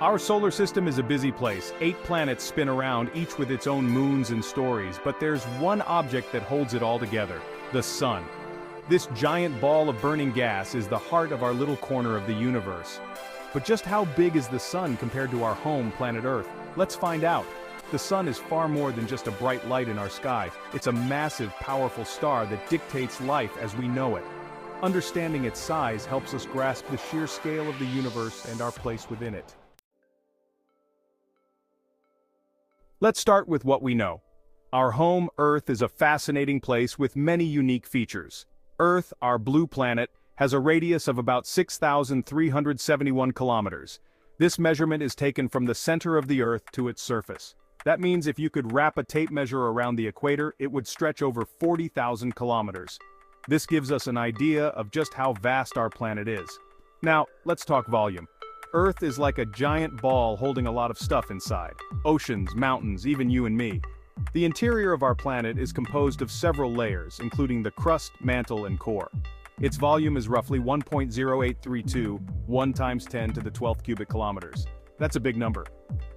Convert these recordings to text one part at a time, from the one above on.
Our solar system is a busy place. 8 planets spin around, each with its own moons and stories, but there's one object that holds it all together: the sun. This giant ball of burning gas is the heart of our little corner of the universe. But just how big is the sun compared to our home planet Earth? Let's find out. The sun is far more than just a bright light in our sky. It's a massive, powerful star that dictates life as we know it. Understanding its size helps us grasp the sheer scale of the universe and our place within it. Let's start with what we know. Our home, Earth, is a fascinating place with many unique features. Earth, our blue planet, has a radius of about 6,371 kilometers. This measurement is taken from the center of the Earth to its surface. That means if you could wrap a tape measure around the equator, it would stretch over 40,000 kilometers. This gives us an idea of just how vast our planet is. Now, let's talk volume. Earth is like a giant ball holding a lot of stuff inside. Oceans, mountains, even you and me. The interior of our planet is composed of several layers, including the crust, mantle, and core. Its volume is roughly 1.0832, 1 times 10 to the 12th cubic kilometers. That's a big number.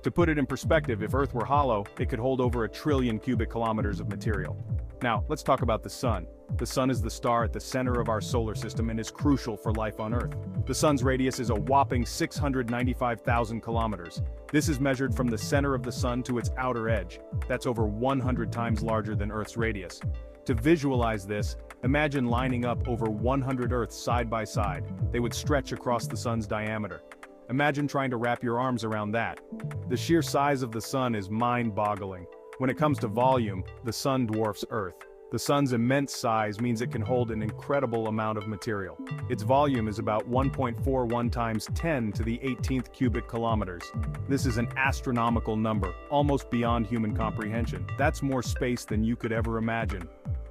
To put it in perspective, if Earth were hollow, it could hold over 1 trillion cubic kilometers of material. Now, let's talk about the sun. The sun is the star at the center of our solar system and is crucial for life on Earth. The sun's radius is a whopping 695,000 kilometers. This is measured from the center of the sun to its outer edge. That's over 100 times larger than Earth's radius. To visualize this, imagine lining up over 100 Earths side by side. They would stretch across the sun's diameter. Imagine trying to wrap your arms around that. The sheer size of the sun is mind-boggling. When it comes to volume, the sun dwarfs Earth. The sun's immense size means it can hold an incredible amount of material. Its volume is about 1.41 times 10 to the 18th cubic kilometers. This is an astronomical number, almost beyond human comprehension. That's more space than you could ever imagine.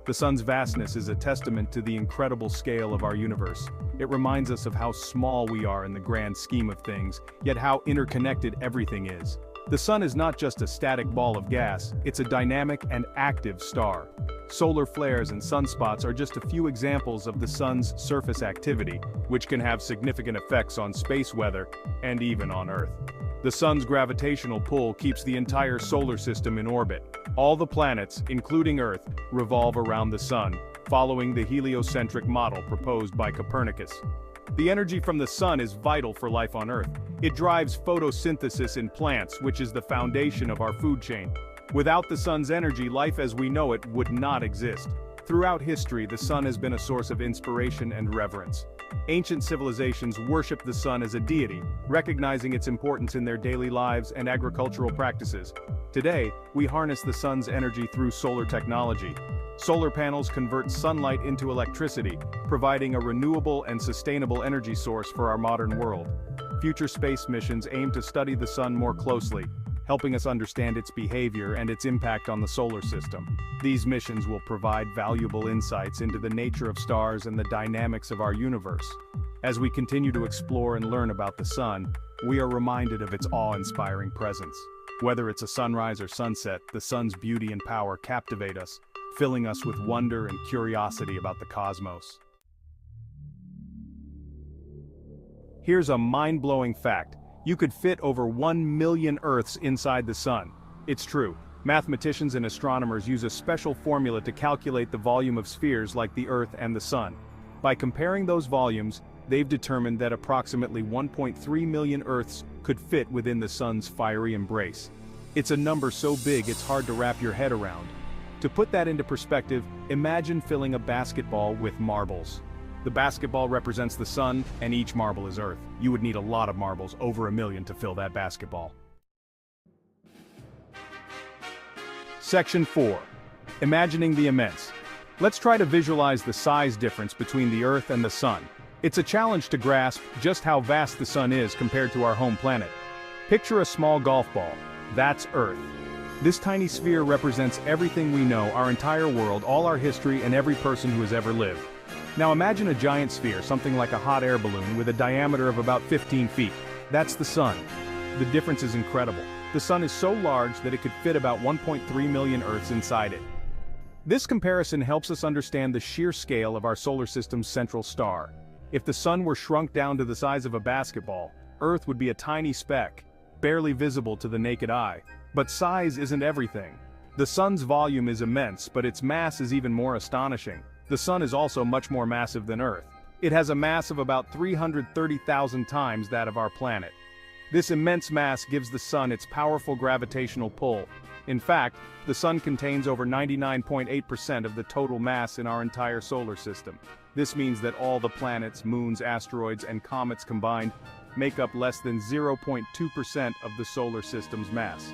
The sun's vastness is a testament to the incredible scale of our universe. It reminds us of how small we are in the grand scheme of things, yet how interconnected everything is. The sun is not just a static ball of gas, it's a dynamic and active star. Solar flares and sunspots are just a few examples of the sun's surface activity, which can have significant effects on space weather and even on Earth. The sun's gravitational pull keeps the entire solar system in orbit. All the planets, including Earth, revolve around the sun, following the heliocentric model proposed by Copernicus. The energy from the sun is vital for life on Earth. It drives photosynthesis in plants, which is the foundation of our food chain. Without the sun's energy, life as we know it would not exist. Throughout history, the sun has been a source of inspiration and reverence. Ancient civilizations worshipped the sun as a deity, recognizing its importance in their daily lives and agricultural practices. Today, we harness the sun's energy through solar technology. Solar panels convert sunlight into electricity, providing a renewable and sustainable energy source for our modern world. Future space missions aim to study the sun more closely, helping us understand its behavior and its impact on the solar system. These missions will provide valuable insights into the nature of stars and the dynamics of our universe. As we continue to explore and learn about the sun, we are reminded of its awe-inspiring presence. Whether it's a sunrise or sunset, the sun's beauty and power captivate us, filling us with wonder and curiosity about the cosmos. Here's a mind-blowing fact. You could fit over 1 million Earths inside the sun. It's true. Mathematicians and astronomers use a special formula to calculate the volume of spheres like the Earth and the sun. By comparing those volumes, they've determined that approximately 1.3 million Earths could fit within the sun's fiery embrace. It's a number so big it's hard to wrap your head around. To put that into perspective, imagine filling a basketball with marbles. The basketball represents the sun, and each marble is Earth. You would need a lot of marbles, over 1 million, to fill that basketball. Section 4. Imagining the immense. Let's try to visualize the size difference between the Earth and the sun. It's a challenge to grasp just how vast the sun is compared to our home planet. Picture a small golf ball. That's Earth. This tiny sphere represents everything we know, our entire world, all our history, and every person who has ever lived. Now imagine a giant sphere, something like a hot air balloon with a diameter of about 15 feet. That's the sun. The difference is incredible. The sun is so large that it could fit about 1.3 million Earths inside it. This comparison helps us understand the sheer scale of our solar system's central star. If the sun were shrunk down to the size of a basketball, Earth would be a tiny speck. barely visible to the naked eye. But size isn't everything. The sun's volume is immense, but its mass is even more astonishing. The sun is also much more massive than Earth. It has a mass of about 330,000 times that of our planet. This immense mass gives the sun its powerful gravitational pull. In fact, the sun contains over 99.8% of the total mass in our entire solar system. This means that all the planets, moons, asteroids, and comets combined make up less than 0.2% of the solar system's mass.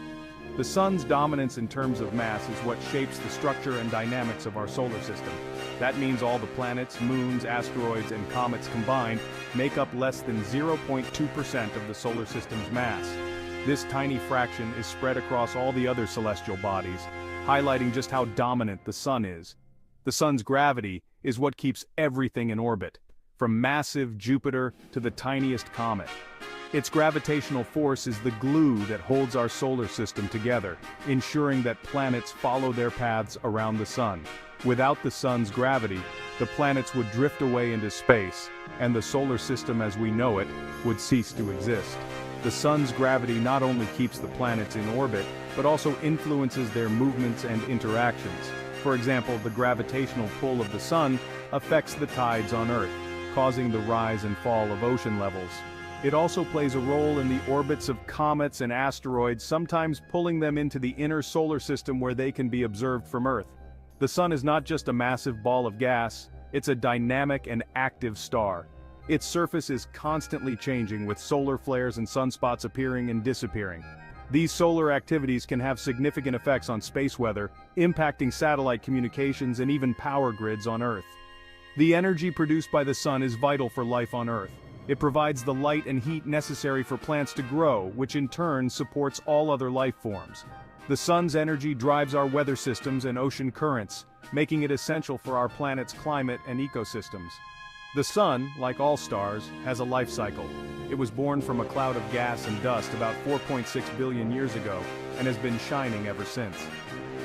The sun's dominance in terms of mass is what shapes the structure and dynamics of our solar system. That means all the planets, moons, asteroids, and comets combined make up less than 0.2% of the solar system's mass. This tiny fraction is spread across all the other celestial bodies, highlighting just how dominant the sun is. The sun's gravity is what keeps everything in orbit, from massive Jupiter to the tiniest comet. Its gravitational force is the glue that holds our solar system together, ensuring that planets follow their paths around the sun. Without the sun's gravity, the planets would drift away into space, and the solar system as we know it would cease to exist. The sun's gravity not only keeps the planets in orbit, but also influences their movements and interactions. For example, the gravitational pull of the sun affects the tides on Earth, causing the rise and fall of ocean levels. It also plays a role in the orbits of comets and asteroids, sometimes pulling them into the inner solar system where they can be observed from Earth. The sun is not just a massive ball of gas, it's a dynamic and active star. Its surface is constantly changing, with solar flares and sunspots appearing and disappearing. These solar activities can have significant effects on space weather, impacting satellite communications and even power grids on Earth. The energy produced by the sun is vital for life on Earth. It provides the light and heat necessary for plants to grow, which in turn supports all other life forms. The sun's energy drives our weather systems and ocean currents, making it essential for our planet's climate and ecosystems. The sun, like all stars, has a life cycle. It was born from a cloud of gas and dust about 4.6 billion years ago, and has been shining ever since.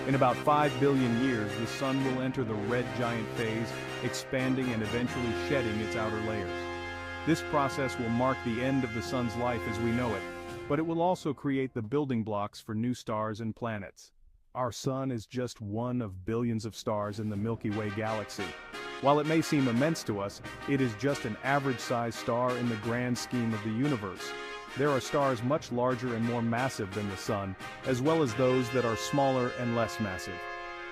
In about 5 billion years, the sun will enter the red giant phase, expanding and eventually shedding its outer layers. This process will mark the end of the sun's life as we know it, but it will also create the building blocks for new stars and planets. Our sun is just one of billions of stars in the Milky Way galaxy. While it may seem immense to us, it is just an average-sized star in the grand scheme of the universe. There are stars much larger and more massive than the sun, as well as those that are smaller and less massive.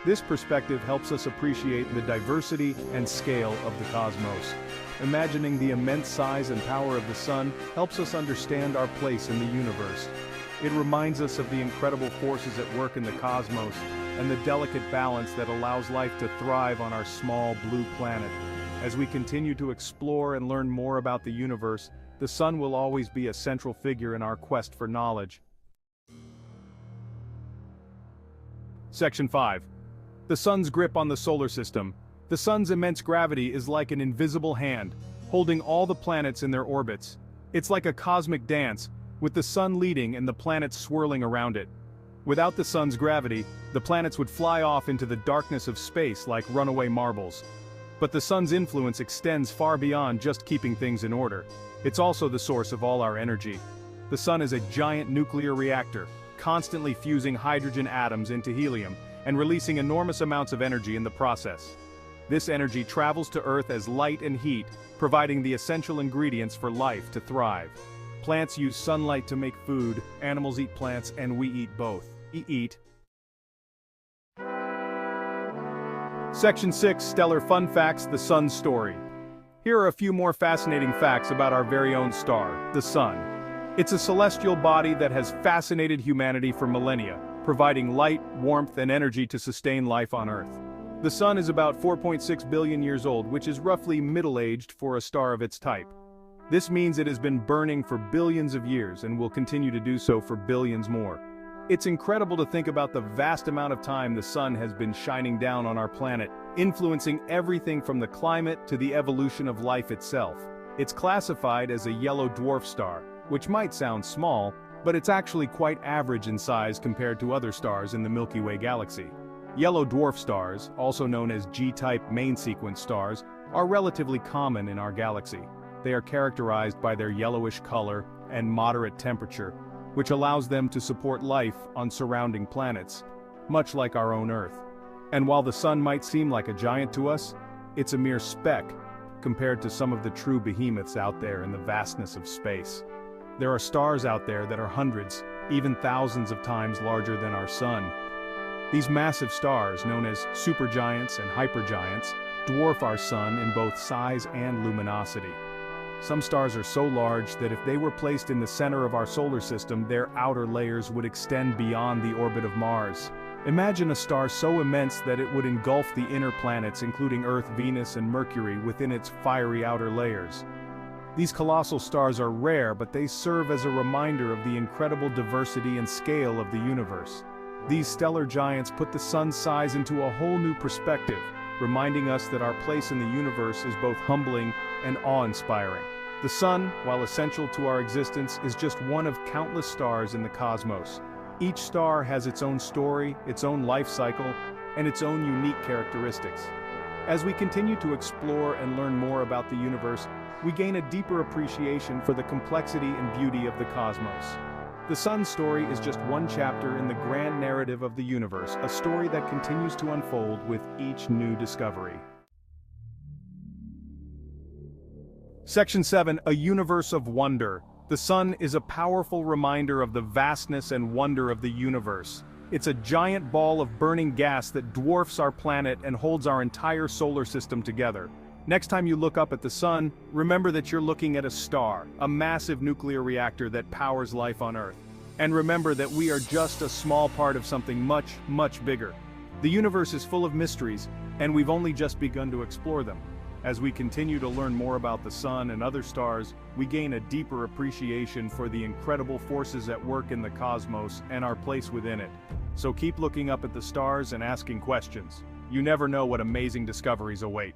This perspective helps us appreciate the diversity and scale of the cosmos. Imagining the immense size and power of the sun helps us understand our place in the universe. It reminds us of the incredible forces at work in the cosmos, and the delicate balance that allows life to thrive on our small blue planet. As we continue to explore and learn more about the universe, the sun will always be a central figure in our quest for knowledge. Section 5. The sun's grip on the solar system. The sun's immense gravity is like an invisible hand, holding all the planets in their orbits. It's like a cosmic dance, with the sun leading and the planets swirling around it. Without the sun's gravity, the planets would fly off into the darkness of space like runaway marbles. But the sun's influence extends far beyond just keeping things in order. It's also the source of all our energy. The sun is a giant nuclear reactor, constantly fusing hydrogen atoms into helium and releasing enormous amounts of energy in the process. This energy travels to Earth as light and heat, providing the essential ingredients for life to thrive. Plants use sunlight to make food, animals eat plants, and we eat both. Section 6, Stellar Fun Facts, the Sun's Story. Here are a few more fascinating facts about our very own star, the Sun. It's a celestial body that has fascinated humanity for millennia, providing light, warmth, and energy to sustain life on Earth. The Sun is about 4.6 billion years old, which is roughly middle-aged for a star of its type. This means it has been burning for billions of years and will continue to do so for billions more. It's incredible to think about the vast amount of time the sun has been shining down on our planet, influencing everything from the climate to the evolution of life itself. It's classified as a yellow dwarf star, which might sound small, but it's actually quite average in size compared to other stars in the Milky Way galaxy. Yellow dwarf stars, also known as G-type main sequence stars, are relatively common in our galaxy. They are characterized by their yellowish color and moderate temperature, which allows them to support life on surrounding planets, much like our own Earth. And while the sun might seem like a giant to us, it's a mere speck compared to some of the true behemoths out there in the vastness of space. There are stars out there that are hundreds, even thousands of times larger than our sun. These massive stars, known as supergiants and hypergiants, dwarf our sun in both size and luminosity. Some stars are so large that if they were placed in the center of our solar system, their outer layers would extend beyond the orbit of Mars. Imagine a star so immense that it would engulf the inner planets, including Earth, Venus, and Mercury, within its fiery outer layers. These colossal stars are rare, but they serve as a reminder of the incredible diversity and scale of the universe. These stellar giants put the sun's size into a whole new perspective, reminding us that our place in the universe is both humbling and awe-inspiring. The sun, while essential to our existence, is just one of countless stars in the cosmos. Each star has its own story, its own life cycle, and its own unique characteristics. As we continue to explore and learn more about the universe, we gain a deeper appreciation for the complexity and beauty of the cosmos. The sun's story is just one chapter in the grand narrative of the universe, a story that continues to unfold with each new discovery. Section 7. A Universe of Wonder. The sun is a powerful reminder of the vastness and wonder of the universe. It's a giant ball of burning gas that dwarfs our planet and holds our entire solar system together. Next time you look up at the sun, remember that you're looking at a star, a massive nuclear reactor that powers life on Earth. And remember that we are just a small part of something much, much bigger. The universe is full of mysteries, and we've only just begun to explore them. As we continue to learn more about the sun and other stars, we gain a deeper appreciation for the incredible forces at work in the cosmos and our place within it. So keep looking up at the stars and asking questions. You never know what amazing discoveries await.